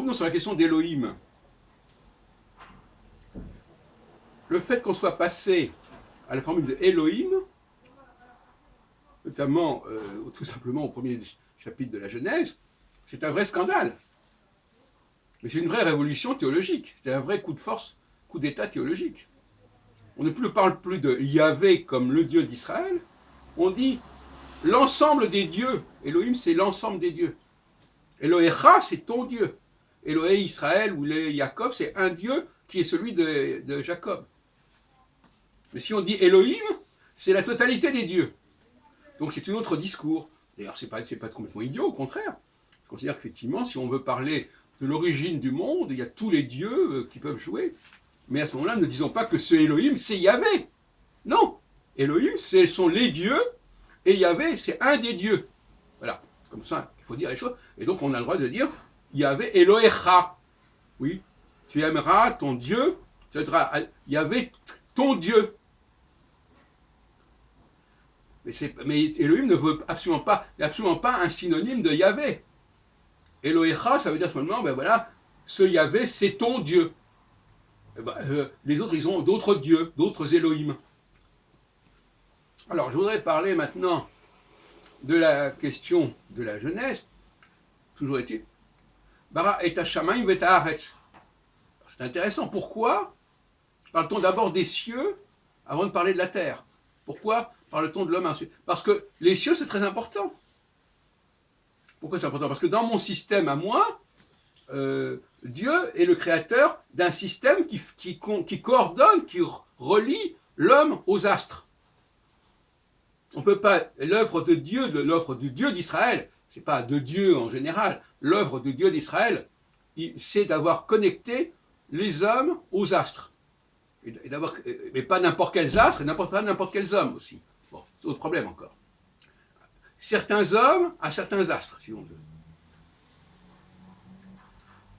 revenons sur la question d'Élohim. Le fait qu'on soit passé à la formule de Elohim, notamment tout simplement au premier chapitre de la Genèse, c'est un vrai scandale. Mais c'est une vraie révolution théologique. C'est un vrai coup de force, coup d'état théologique. On ne parle plus de Yahvé comme le Dieu d'Israël, on dit l'ensemble des dieux. Elohim, c'est l'ensemble des dieux. Elohecha, c'est ton Dieu. Elohé Israël ou les Jacob, c'est un Dieu qui est celui de Jacob. Mais si on dit Elohim, c'est la totalité des dieux. Donc c'est un autre discours. D'ailleurs, c'est pas complètement idiot, au contraire. Je considère qu'effectivement, si on veut parler de l'origine du monde, il y a tous les dieux qui peuvent jouer. Mais à ce moment-là, ne disons pas que ce Elohim, c'est Yahvé. Non. Elohim, ce sont les dieux, et Yahvé, c'est un des dieux. Voilà. C'est comme ça qu'il faut dire les choses. Et donc, on a le droit de dire Yahvé Elohecha. Oui. Tu aimeras ton Dieu, tu aimeras Yahvé ton Dieu. Mais Elohim ne veut absolument pas un synonyme de Yahvé. Elohecha, ça veut dire seulement, ben voilà, ce Yahvé, c'est ton Dieu. Les autres, ils ont d'autres dieux, d'autres Elohim. Alors, je voudrais parler maintenant de la question de la Genèse. Toujours est-il, Bara et Hashamayim vet haaretz. C'est intéressant. Pourquoi parle-t-on d'abord des cieux avant de parler de la terre? Pourquoi parle-t-on de l'homme ensuite? Parce que les cieux, c'est très important. Pourquoi c'est important? Parce que dans mon système à moi, Dieu est le créateur d'un système qui coordonne, qui relie l'homme aux astres. On ne peut pas, l'œuvre de Dieu, l'œuvre du Dieu d'Israël, c'est pas de Dieu en général, l'œuvre du Dieu d'Israël, c'est d'avoir connecté les hommes aux astres. Mais pas n'importe quels astres, et pas n'importe quels hommes aussi. Bon, c'est autre problème encore. Certains hommes à certains astres, si on veut.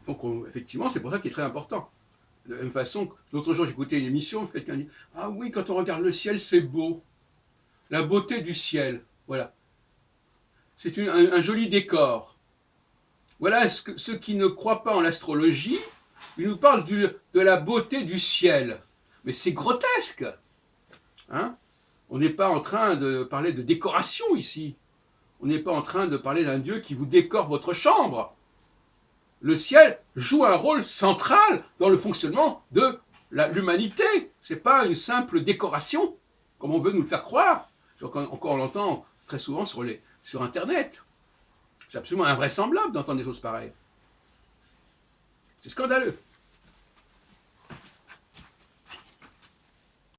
Donc, effectivement, c'est pour ça qu'il est très important. De la même façon, l'autre jour, j'écoutais une émission, quelqu'un dit « Ah oui, quand on regarde le ciel, c'est beau. La beauté du ciel. » Voilà. C'est un joli décor. Voilà ceux qui ne croient pas en l'astrologie, ils nous parlent de la beauté du ciel. Mais c'est grotesque. Hein? On n'est pas en train de parler de décoration ici. On n'est pas en train de parler d'un Dieu qui vous décore votre chambre. Le ciel joue un rôle central dans le fonctionnement de l'humanité. Ce n'est pas une simple décoration, comme on veut nous le faire croire. Encore on l'entend très souvent sur Internet. C'est absolument invraisemblable d'entendre des choses pareilles. C'est scandaleux.